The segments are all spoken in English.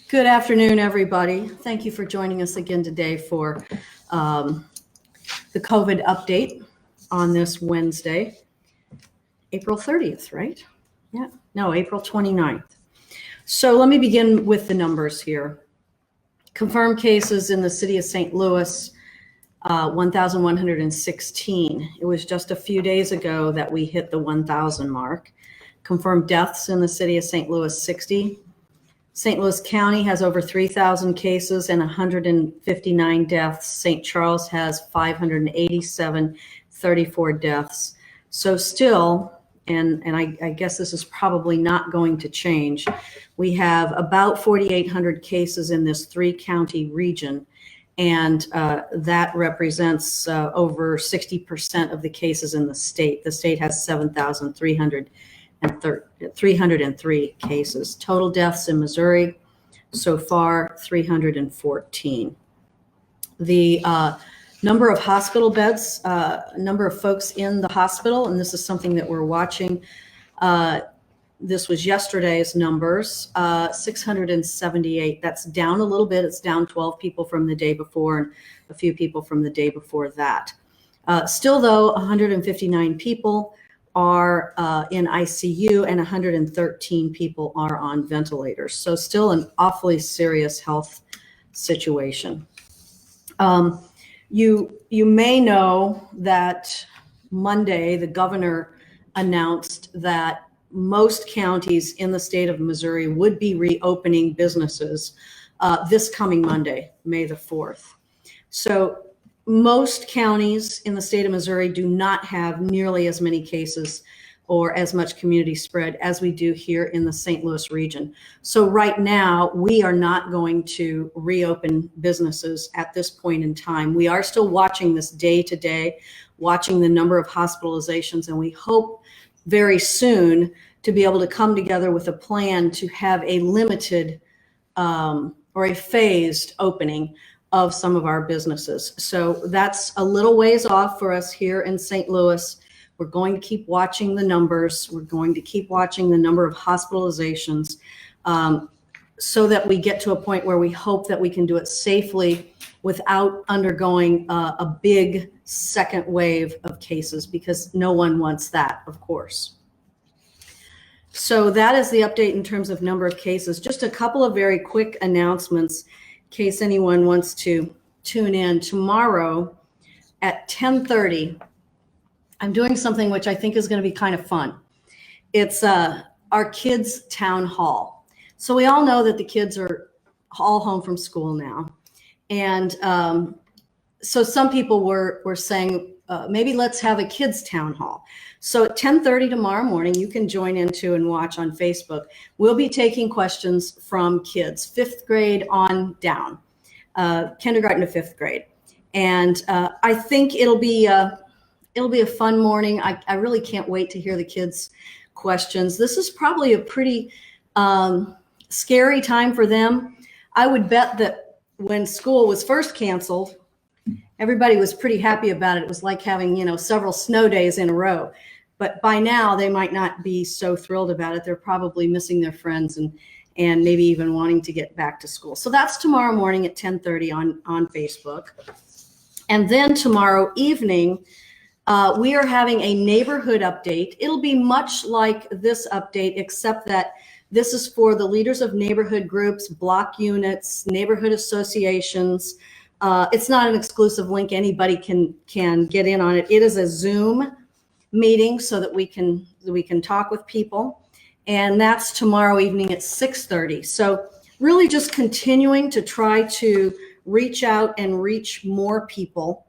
Good afternoon, everybody. Thank you for joining us again today for the COVID update on this Wednesday, April 30th, right? Yeah, no, April 29th. So let me begin with the numbers here. Confirmed cases in the city of St. Louis, 1,116. It was just a few days ago that we hit the 1,000 mark. Confirmed deaths in the city of St. Louis, 60. St. Louis County has over 3,000 cases and 159 deaths. St. Charles has 587, 34 deaths. So still, and I guess this is probably not going to change, we have about 4,800 cases in this 3-county region, and that represents over 60% of the cases in the state. The state has 7,303 cases. Total deaths in Missouri so far, 314. The number of hospital beds, number of folks in the hospital, and this is something that we're watching. This was yesterday's numbers, 678. That's down a little bit. It's down 12 people from the day before and a few people from the day before that. Still though, 159 people are in ICU and 113 people are on ventilators. So still an awfully serious health situation. You may know that Monday, the governor announced that most counties in the state of Missouri would be reopening businesses this coming Monday, May the 4th. So most counties in the state of Missouri do not have nearly as many cases or as much community spread as we do here in the St. Louis region. So right now, we are not going to reopen businesses at this point in time. We are still watching this day to day, watching the number of hospitalizations, and we hope very soon to be able to come together with a plan to have a limited or a phased opening of some of our businesses. So that's a little ways off for us here in St. Louis. We're going to keep watching the numbers. We're going to keep watching the number of hospitalizations so that we get to a point where we hope that we can do it safely without undergoing a big second wave of cases, because no one wants that, of course. So that is the update in terms of number of cases. Just a couple of very quick announcements in case anyone wants to tune in. Tomorrow at 10:30, I'm doing something which I think is going to be kind of fun. It's our kids' town hall. So we all know that the kids are all home from school now. And so some people were saying, maybe let's have a kids' town hall. So at 10:30 tomorrow morning, you can join into and watch on Facebook. We'll be taking questions from kids, 5th grade on down, kindergarten to 5th grade. And I think it'll be a fun morning. I really can't wait to hear the kids' questions. This is probably a pretty scary time for them. I would bet that when school was first canceled, everybody was pretty happy about it. It was like having, several snow days in a row. But by now, they might not be so thrilled about it. They're probably missing their friends and maybe even wanting to get back to school. So that's tomorrow morning at 10:30 on Facebook. And then tomorrow evening, we are having a neighborhood update. It'll be much like this update, except that this is for the leaders of neighborhood groups, block units, neighborhood associations. It's not an exclusive link. Anybody can get in on it. It is a Zoom meeting so that we can talk with people. And that's tomorrow evening at 6:30. So really just continuing to try to reach out and reach more people,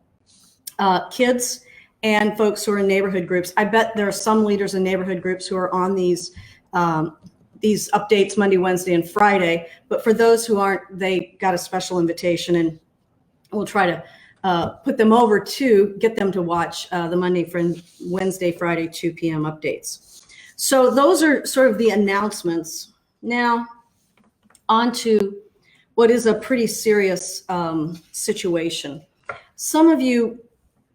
kids and folks who are in neighborhood groups. I bet there are some leaders in neighborhood groups who are on these updates Monday, Wednesday, and Friday. But for those who aren't, they got a special invitation, and we'll try to put them over to get them to watch the Monday, Wednesday, Friday, 2 p.m. updates. So those are sort of the announcements. Now, on to what is a pretty serious situation. Some of you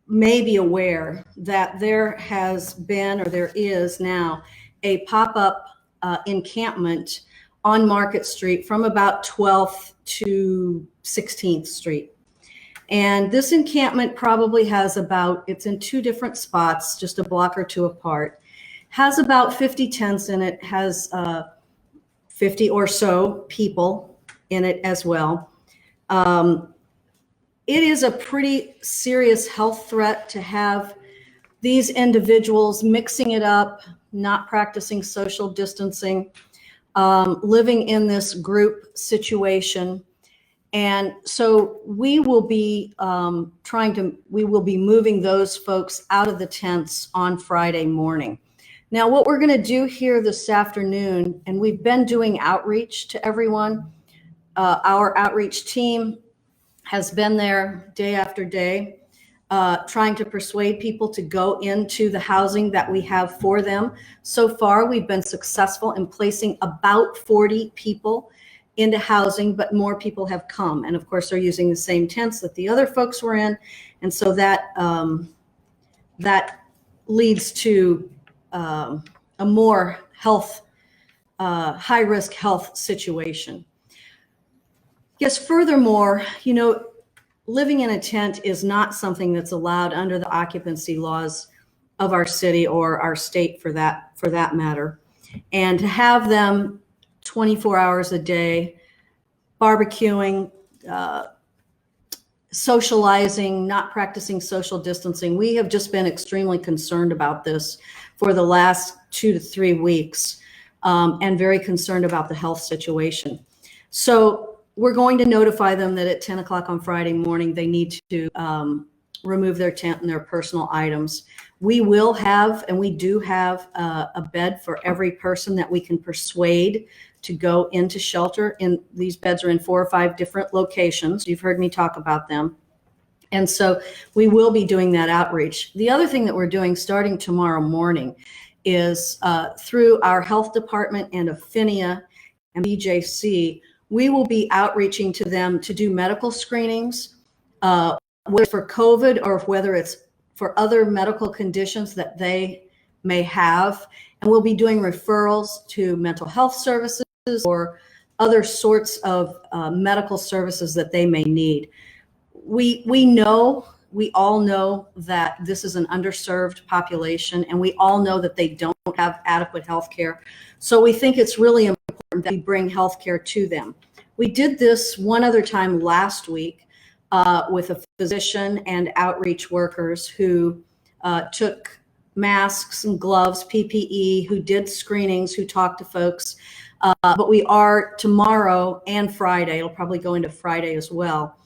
may be aware that there has been, or there is now, a pop-up encampment on Market Street from about 12th to 16th Street. And this encampment probably has about, it's in two different spots, just a block or two apart, has about 50 tents in it, has 50 or so people in it as well. It is a pretty serious health threat to have these individuals mixing it up, not practicing social distancing, living in this group situation. And so we will be we will be moving those folks out of the tents on Friday morning. Now, what we're going to do here this afternoon, and we've been doing outreach to everyone. Our outreach team has been there day after day, trying to persuade people to go into the housing that we have for them. So far, we've been successful in placing about 40 people into housing, but more people have come. And of course, they're using the same tents that the other folks were in. And so that, that leads to a more high-risk health situation. Yes, furthermore, you know, living in a tent is not something that's allowed under the occupancy laws of our city or our state for that matter. And to have them 24 hours a day, barbecuing, socializing, not practicing social distancing. We have just been extremely concerned about this for the last 2 to 3 weeks, and very concerned about the health situation. So we're going to notify them that at 10 o'clock on Friday morning, they need to remove their tent and their personal items. We will have, and we do have, a bed for every person that we can persuade to go into shelter. And these beds are in 4 or 5 different locations. You've heard me talk about them. And so we will be doing that outreach. The other thing that we're doing starting tomorrow morning is through our health department and Affinia and BJC, we will be outreaching to them to do medical screenings, whether it's for COVID or whether it's for other medical conditions that they may have. And we'll be doing referrals to mental health services or other sorts of medical services that they may need. We all know that this is an underserved population, and we all know that they don't have adequate health care. So we think it's really important that we bring health care to them. We did this one other time last week with a physician and outreach workers who took masks and gloves, PPE, who did screenings, who talked to folks. But we are tomorrow and Friday, it'll probably go into Friday as well,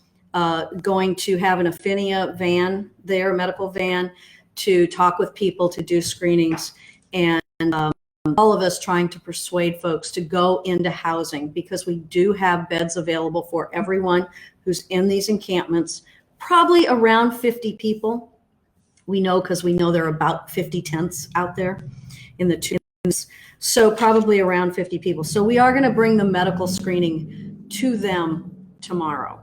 going to have an Affinia van there, medical van, to talk with people, to do screenings, and all of us trying to persuade folks to go into housing, because we do have beds available for everyone who's in these encampments, probably around 50 people. We know, because we know there are about 50 tents out there in the tents. So probably around 50 people. So we are going to bring the medical screening to them tomorrow.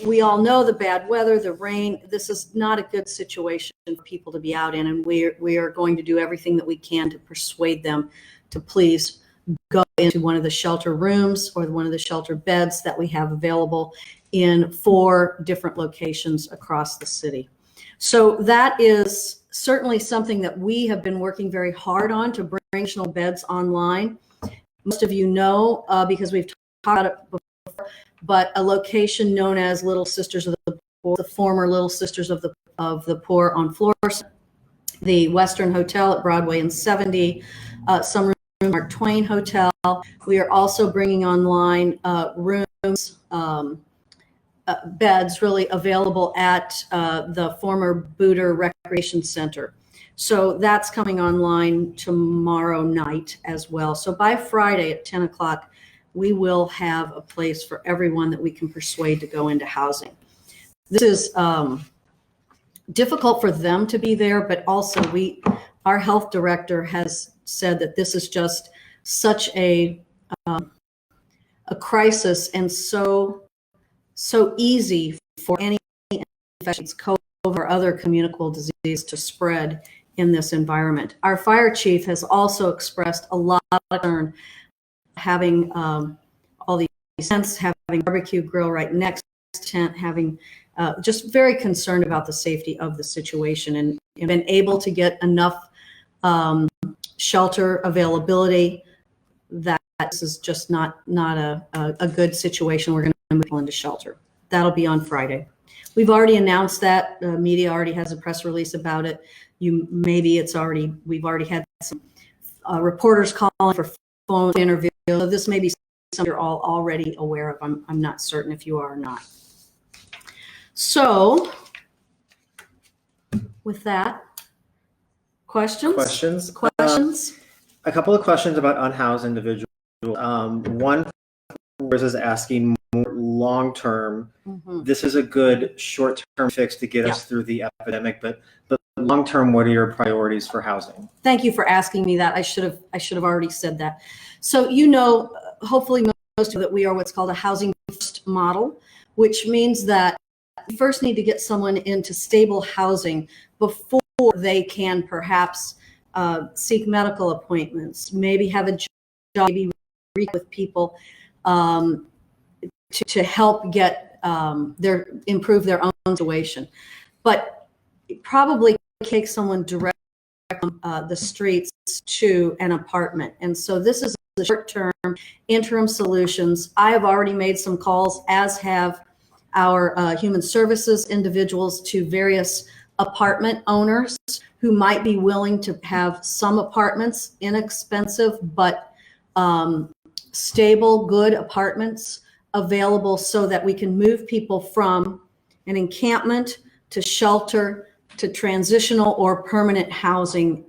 We all know the bad weather, the rain. This is not a good situation for people to be out in, and we are going to do everything that we can to persuade them to please go into one of the shelter rooms or one of the shelter beds that we have available in 4 different locations across the city. So that is certainly something that we have been working very hard on, to bring additional beds online. Most of you know, because we've talked about it before, but a location known as Little Sisters of the Poor, the former Little Sisters of the Poor on Florissant, the Western Hotel at Broadway and 70, some rooms at Mark Twain Hotel. We are also bringing online rooms, beds really available at the former Booter Recreation Center. So that's coming online tomorrow night as well. So by Friday at 10 o'clock, we will have a place for everyone that we can persuade to go into housing. This is difficult for them to be there, but also our health director has said that this is just such a crisis, and so easy for any infections, COVID or other communicable disease to spread in this environment. Our fire chief has also expressed a lot of concern having all these tents, having barbecue grill right next tent, having just very concerned about the safety of the situation, and been able to get enough shelter availability that this is just not a good situation. We're going to move into shelter. That'll be on Friday. We've already announced that. The media already has a press release about it. We've already had some reporters calling for phone interviews. So this may be something you're all already aware of. I'm not certain if you are or not. So with that, questions? Questions? A couple of questions about unhoused individuals. One is asking more long-term. Mm-hmm. This is a good short-term fix to get us through the epidemic, but long-term, what are your priorities for housing? Thank you for asking me that. I should have already said that. So hopefully most of that we are what's called a housing first model, which means that you first need to get someone into stable housing before they can perhaps seek medical appointments, maybe have a job, maybe with people to help get improve their own situation. But it probably takes someone direct the streets to an apartment. And so this is the short-term interim solutions. I have already made some calls, as have our human services individuals, to various apartment owners who might be willing to have some apartments, inexpensive but stable, good apartments available, so that we can move people from an encampment to shelter to transitional or permanent housing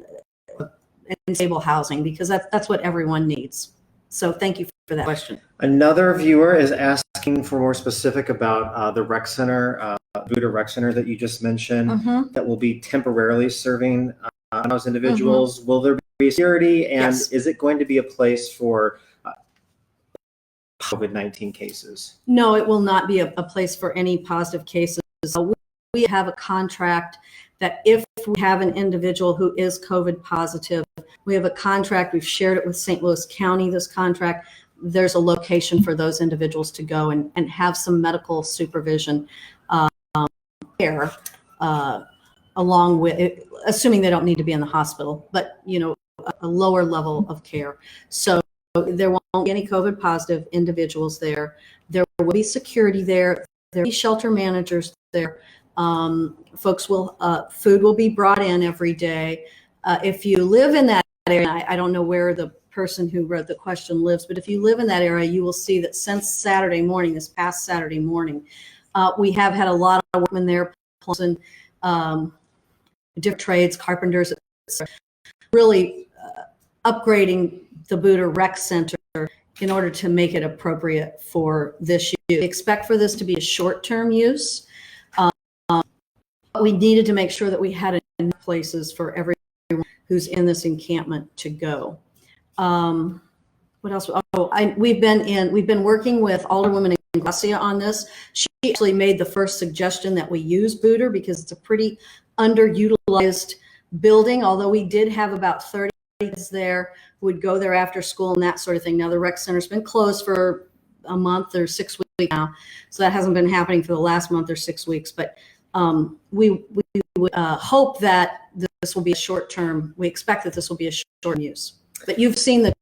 and stable housing, because that's what everyone needs. So thank you for that question. Another viewer is asking for more specific about the rec center, Buddha Rec Center that you just mentioned, that will be temporarily serving those individuals. Will there be security, and is it going to be a place for COVID-19 cases? No, it will not be a place for any positive cases. We have a contract that if we have an individual who is COVID positive, we have a contract, we've shared it with St. Louis County, this contract. There's a location for those individuals to go and have some medical supervision care, along with, assuming they don't need to be in the hospital, but a lower level of care. So there won't be any COVID positive individuals there. There will be security there. There will be shelter managers there. Folks food will be brought in every day. If you live in that area, I don't know where the person who wrote the question lives, but if you live in that area, you will see that since this past Saturday morning, we have had a lot of workmen there, plumbers and different trades, carpenters, really upgrading the Buddha Rec Center in order to make it appropriate for this use. We expect for this to be a short-term use. We needed to make sure that we had enough places for everyone who's in this encampment to go. What else? We've been working with Alderwoman Inglacia on this. She actually made the first suggestion that we use Butter because it's a pretty underutilized building, although we did have about 30 kids there who would go there after school and that sort of thing. Now the rec center's been closed for a month or 6 weeks now, so that hasn't been happening for the last month or 6 weeks, but we would hope that this will be a short term. We expect that this will be a short use. But you've seen the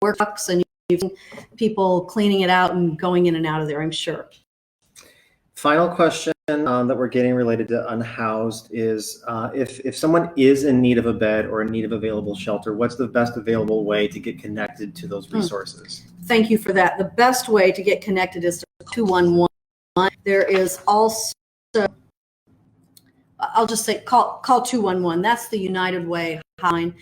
work trucks and you've seen people cleaning it out and going in and out of there, I'm sure. Final question that we're getting related to unhoused is if someone is in need of a bed or in need of available shelter, what's the best available way to get connected to those resources? Thank you for that. The best way to get connected is to 211. There is also, I'll just say call 211. That's the United Way hotline.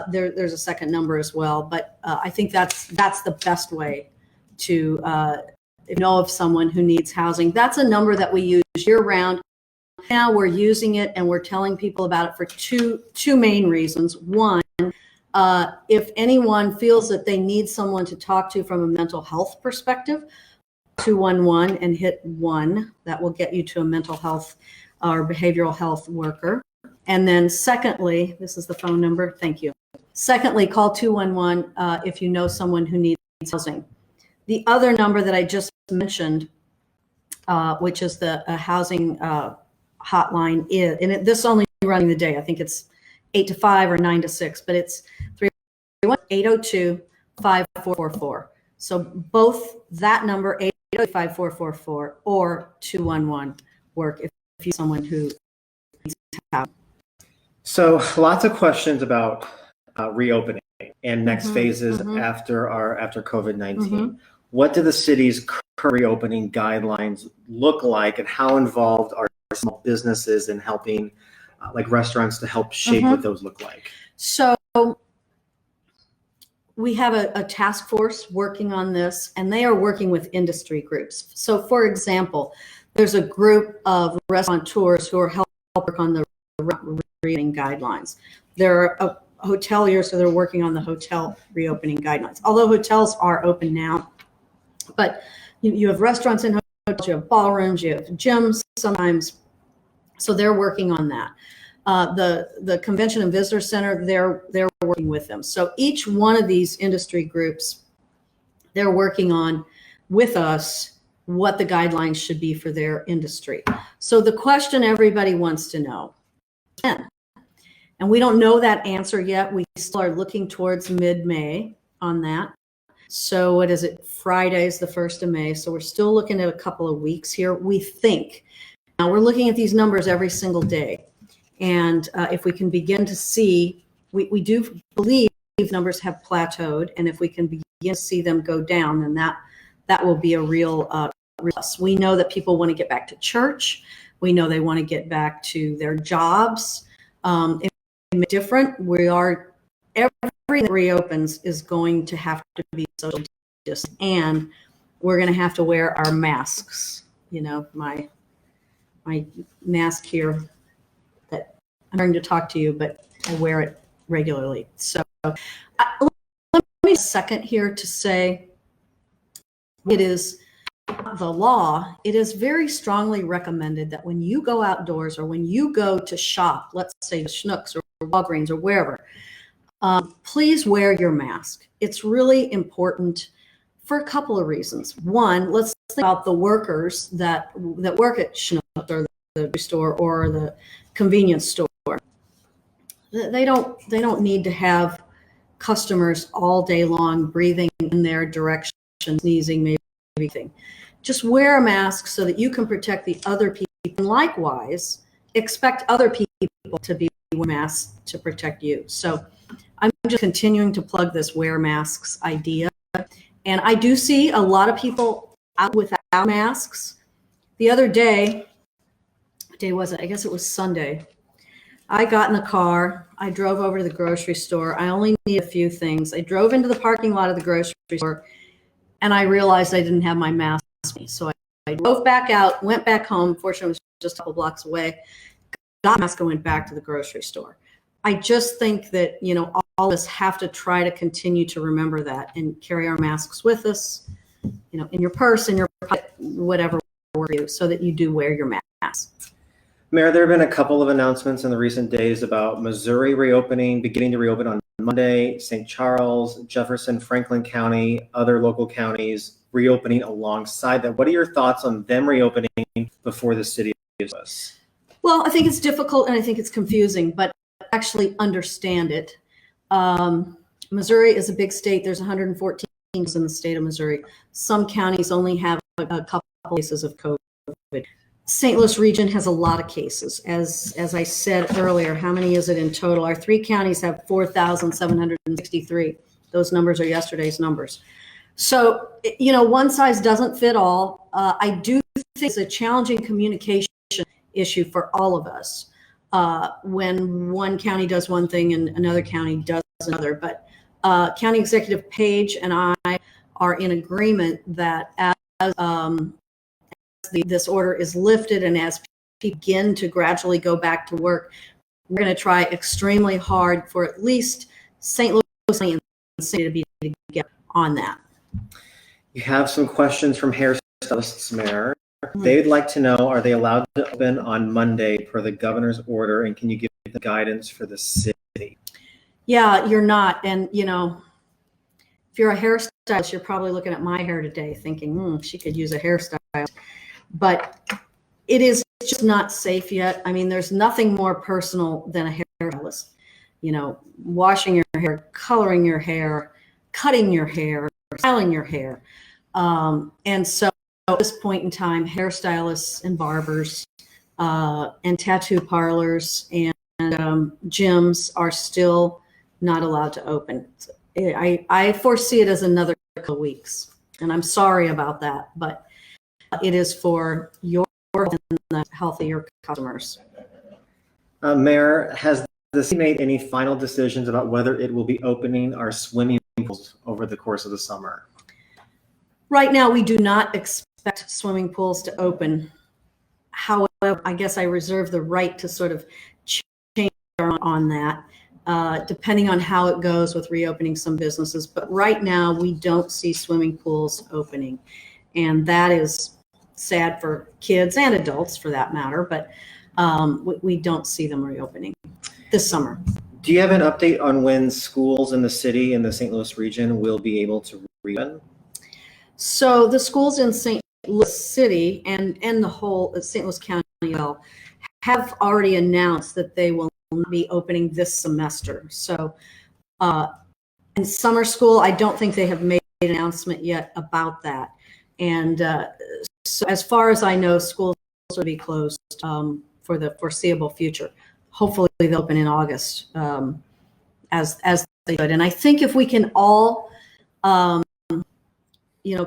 There's a second number as well, but I think that's the best way to know of someone who needs housing. That's a number that we use year-round. Now we're using it and we're telling people about it for two main reasons. One, if anyone feels that they need someone to talk to from a mental health perspective, 211 and hit 1. That will get you to a mental health or behavioral health worker. And then secondly, this is the phone number. Thank you. Secondly, call 211 if you know someone who needs housing. The other number that I just mentioned, which is the housing hotline, is, and this only running the day. I think it's 8 to 5 or 9 to 6, but it's 331-802-5444. So both that number, 802-5444, or 211 work if you're someone who needs housing. So lots of questions about reopening and next phases after COVID-19. What do the city's current reopening guidelines look like, and how involved are small businesses in helping, like restaurants, to help shape what those look like? So we have a task force working on this, and they are working with industry groups. So for example, there's a group of restaurateurs who are helping work on the reopening guidelines. There are hoteliers, so they're working on the hotel reopening guidelines. Although hotels are open now, but you have restaurants in hotels, you have ballrooms, you have gyms sometimes. So they're working on that. The Convention and Visitor Center, they're working with them. So each one of these industry groups, they're working on with us what the guidelines should be for their industry. So the question everybody wants to know, when? And we don't know that answer yet. We still are looking towards mid-May on that. So what is it? Friday is the 1st of May. So we're still looking at a couple of weeks here, we think. Now we're looking at these numbers every single day. And if we can begin to see, we do believe numbers have plateaued. And if we can begin to see them go down, then that will be a real plus. We know that people want to get back to church. We know they want to get back to their jobs. It's different. Everything that reopens is going to have to be social distance, and we're going to have to wear our masks. You know, my mask here that I'm trying to talk to you, but I wear it regularly. So let me a second here to say it is the law. It is very strongly recommended that when you go outdoors or when you go to shop, let's say Schnucks or Walgreens or wherever, please wear your mask. It's really important for a couple of reasons. One, let's think about the workers that work at Schnucks or the store or the convenience store. They don't need to have customers all day long breathing in their direction, sneezing, maybe everything. Just wear a mask so that you can protect the other people. And likewise, expect other people to be wearing masks to protect you. So I'm just continuing to plug this wear masks idea. And I do see a lot of people out without masks. The other day, what day was it? I guess it was Sunday. I got in the car. I drove over to the grocery store. I only need a few things. I drove into the parking lot of the grocery store, and I realized I didn't have my mask. So I drove back out, went back home. Fortunately, it was just a couple blocks away. Got my mask and went back to the grocery store. I just think that, you know, all of us have to try to continue to remember that and carry our masks with us, you know, in your purse, in your pocket, whatever for you, so that you do wear your mask. Mayor, there have been a couple of announcements in the recent days about Missouri beginning to reopen on Monday, St. Charles, Jefferson, Franklin County, other local counties reopening alongside that. What are your thoughts on them reopening before the city gives us? Well, I think it's difficult and I think it's confusing, but I actually understand it. Missouri is a big state. There's 114 in the state of Missouri. Some counties only have a couple cases of COVID. St. Louis region has a lot of cases. As I said earlier, how many is it in total? Our 3 counties have 4,763. Those numbers are yesterday's numbers. So, you know, one size doesn't fit all. I do think it's a challenging communication issue for all of us when one county does one thing and another county does another. But County Executive Page and I are in agreement that as this order is lifted and as people begin to gradually go back to work, we're going to try extremely hard for at least St. Louis and the city to be together on that. You have some questions from hairstylists, Mayor. They'd like to know, are they allowed to open on Monday per the governor's order, and can you give the guidance for the city? Yeah, you're not. And, you know, if you're a hairstylist, you're probably looking at my hair today thinking, she could use a hairstyle. But it is just not safe yet. I mean, there's nothing more personal than a hairstylist. You know, washing your hair, coloring your hair, cutting your hair, styling your hair. And so at this point in time, hairstylists and barbers and tattoo parlors and gyms are still not allowed to open. I foresee it as another couple of weeks, and I'm sorry about that, but it is for your and the health of your customers. Mayor, has the city made any final decisions about whether it will be opening our swimming pools over the course of the summer? Right now, we do not expect swimming pools to open. However, I guess I reserve the right to sort of change on that, depending on how it goes with reopening some businesses. But right now, we don't see swimming pools opening. And that is sad for kids and adults for that matter, but we don't see them reopening this summer. Do you have an update on when schools in the city in the St. Louis region will be able to reopen? So the schools in St. Louis City and the whole St. Louis County have already announced that they will be opening this semester. So in summer school, I don't think they have made an announcement yet about that. And so as far as I know, schools will be closed for the foreseeable future. Hopefully they'll open in August as they could. And I think if we can all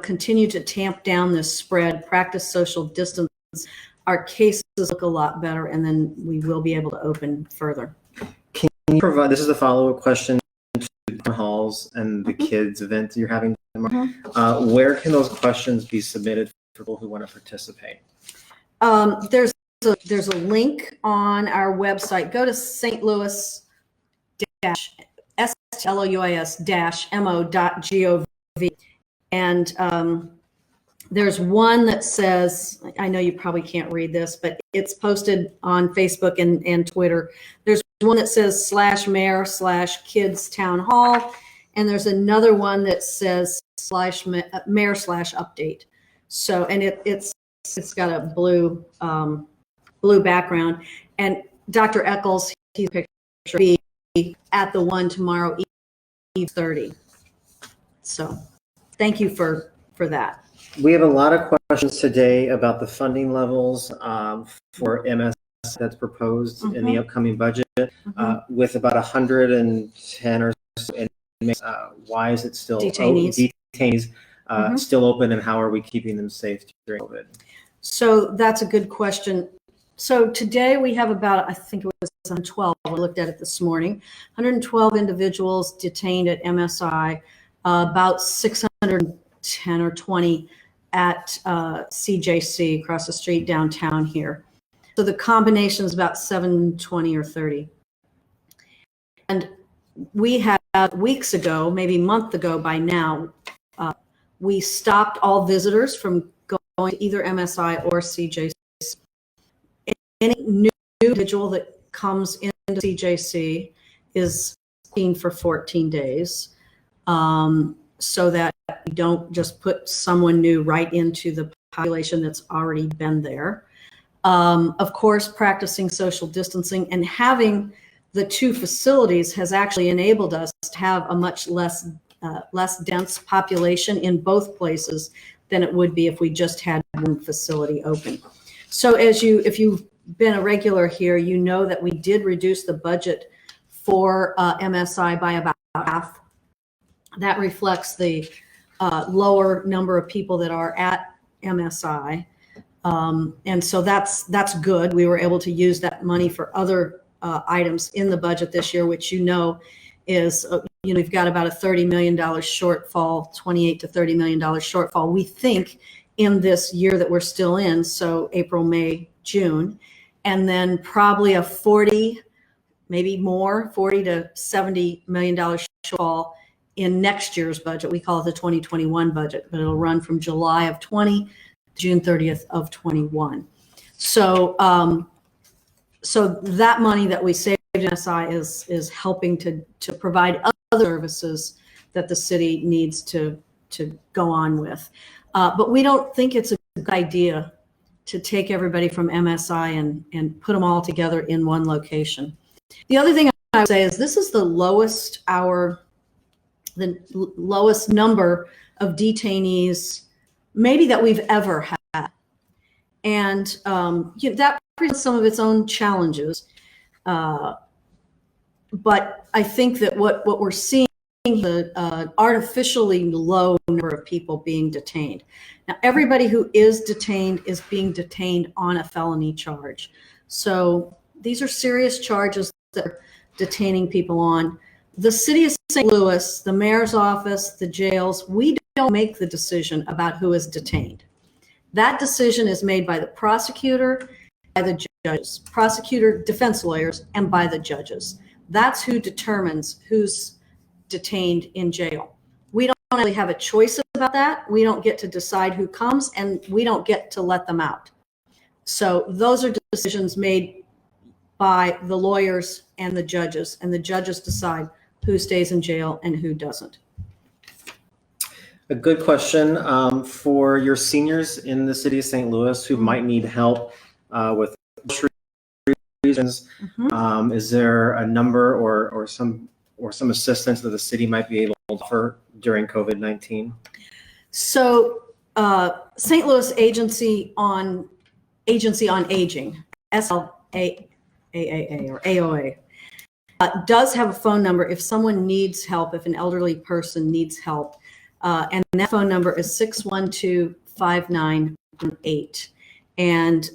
continue to tamp down this spread, practice social distance, our cases look a lot better, and then we will be able to open further. Can you provide, this is a follow-up question to town halls and the kids event you're having tomorrow. Where can those questions be submitted for people who want to participate? There's a link on our website. Go to St. Louis-SLOUIS-MO.gov, and there's one that says, I know you probably can't read this, but it's posted on Facebook and Twitter. There's one that says /mayor/kids town hall, and there's another one that says /mayor/update. So, and it's got a blue background, and Dr. Eccles, he's picture be at the one tomorrow, 30. So thank you for that. We have a lot of questions today about the funding levels for MS that's proposed in the upcoming budget, with about 110 or so inmates. Why is it still detainees still open, and how are we keeping them safe during COVID? So that's a good question. So today we have about, I think it was 112, I looked at it this morning, 112 individuals detained at MSI, about 610 or 20 at CJC across the street downtown here. So the combination is about 720 or 30. And we had weeks ago, maybe a month ago by now, we stopped all visitors from going to either MSI or CJC. Any new individual that comes into CJC is seen for 14 days, so that we don't just put someone new right into the population that's already been there. Of course, practicing social distancing and having the two facilities has actually enabled us to have a much less dense population in both places than it would be if we just had one facility open. So if you've been a regular here, you know that we did reduce the budget for MSI by about half. That reflects the lower number of people that are at MSI. And so that's good. We were able to use that money for other items in the budget this year, which is, we've got about a $30 million shortfall, $28 to $30 million shortfall, we think, in this year that we're still in, so April, May, June, and then probably a 40, maybe more, $40 to $70 million shortfall in next year's budget. We call it the 2021 budget, but it'll run from July of 20 to June 30th of 21. So that money that we saved MSI is helping to provide other services that the city needs to go on with. But we don't think it's a good idea to take everybody from MSI and put them all together in one location. The other thing I would say is this is the lowest number of detainees maybe that we've ever had. And that presents some of its own challenges. But I think that what we're seeing is the artificially low number of people being detained. Now, everybody who is detained is being detained on a felony charge. So these are serious charges that are detaining people on. The city of St. Louis, the mayor's office, the jails, we don't make the decision about who is detained. That decision is made by the prosecutor, by the judges, prosecutor, defense lawyers, and by the judges. That's who determines who's detained in jail. We don't really have a choice about that. We don't get to decide who comes, and we don't get to let them out. So those are decisions made by the lawyers and the judges decide who stays in jail and who doesn't. A good question for your seniors in the city of St. Louis who might need help with reasons. Is there a number or some assistance that the city might be able to offer during COVID-19? So St. Louis Agency on Aging, SLAAA or AOA, does have a phone number if someone needs help, if an elderly person needs help. And that phone number is 612-5918. And,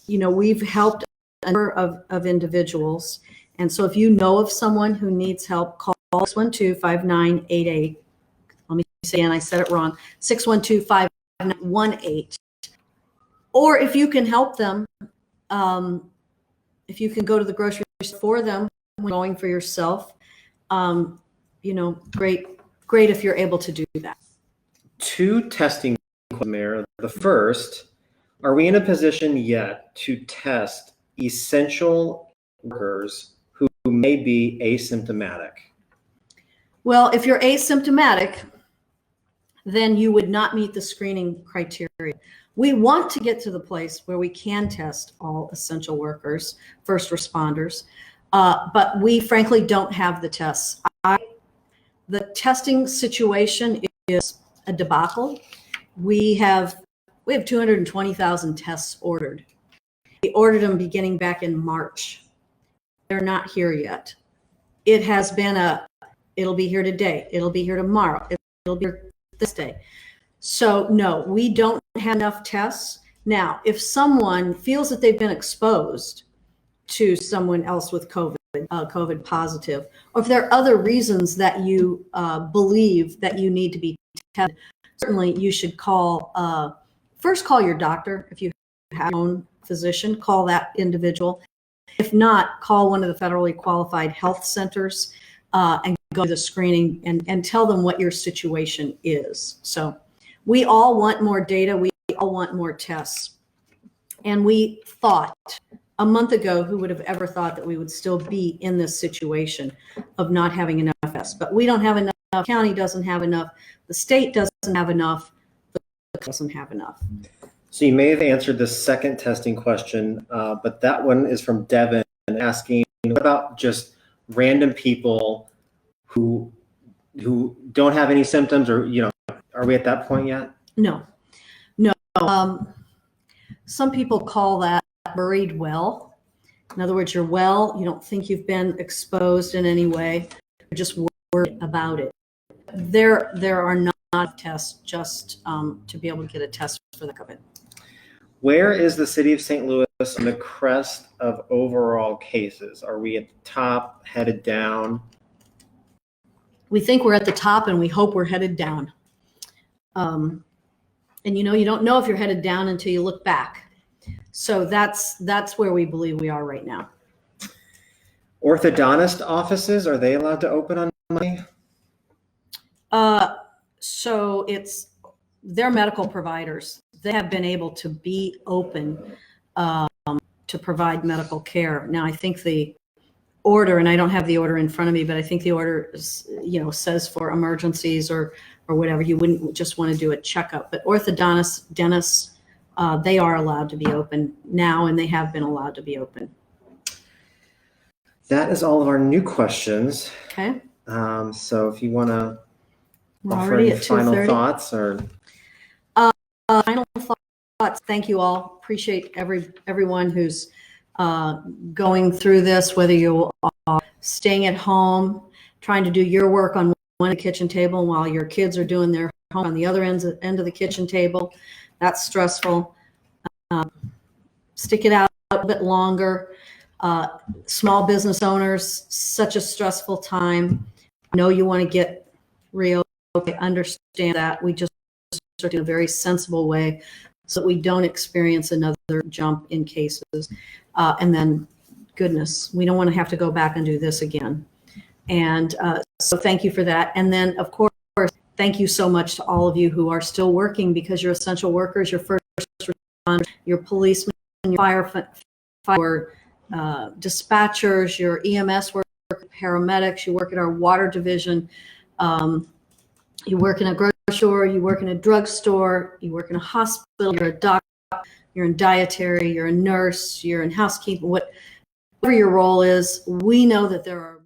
we've helped a number of individuals. And so if you know of someone who needs help, call 612-5988. Let me say, and I said it wrong, 612-5918. Or if you can help them, if you can go to the grocery store for them when going for yourself, great if you're able to do that. 2 testing questions, Mayor. The first, are we in a position yet to test essential workers who may be asymptomatic? Well, if you're asymptomatic, then you would not meet the screening criteria. We want to get to the place where we can test all essential workers, first responders, but we frankly don't have the tests. The testing situation is a debacle. We have 220,000 tests ordered. We ordered them beginning back in March. They're not here yet. It has been it'll be here today. It'll be here tomorrow. It'll be here this day. So no, we don't have enough tests. Now, if someone feels that they've been exposed to someone else with COVID positive, or if there are other reasons that you believe that you need to be tested, certainly you should first call your doctor. If you have your own physician, call that individual. If not, call one of the federally qualified health centers and go to the screening and tell them what your situation is. So we all want more data. We all want more tests. And we thought a month ago, who would have ever thought that we would still be in this situation of not having enough tests? But we don't have enough. The county doesn't have enough. The state doesn't have enough. The doesn't have enough. So you may have answered the second testing question, but that one is from Devin asking, what about just random people who don't have any symptoms, or are we at that point yet? No. Some people call that buried well. In other words, you're well, you don't think you've been exposed in any way, you're just worried about it. There are not tests just to be able to get a test for the COVID. Where is the city of St. Louis on the crest of overall cases? Are we at the top, headed down? We think we're at the top, and we hope we're headed down. And you don't know if you're headed down until you look back. So that's where we believe we are right now. Orthodontist offices, are they allowed to open on Monday? So they're medical providers. They have been able to be open to provide medical care. Now, I think the order, and I don't have the order in front of me, but I think the order is, says for emergencies or whatever, you wouldn't just want to do a checkup. But orthodontists, dentists, they are allowed to be open now, and they have been allowed to be open. That is all of our new questions. Okay. So if you want to We're offer already any at final 2:30. thoughts or Final thoughts. Thank you all. Appreciate everyone who's going through this, whether you are staying at home, trying to do your work on one kitchen table while your kids are doing their home on the other end of the kitchen table. That's stressful. Stick it out a bit longer. Small business owners, such a stressful time. I know you want to get real. I understand that. We just are in a very sensible way so that we don't experience another jump in cases. And then, goodness, we don't want to have to go back and do this again. And so thank you for that. And then, of course, thank you so much to all of you who are still working, because you're essential workers, your first responders, your policemen, your fire dispatchers, your EMS workers, paramedics, you work at our water division, you work in a grocery store, you work in a drugstore, you work in a hospital, you're a doctor, you're in dietary, you're a nurse, you're in housekeeping, whatever your role is. We know that there are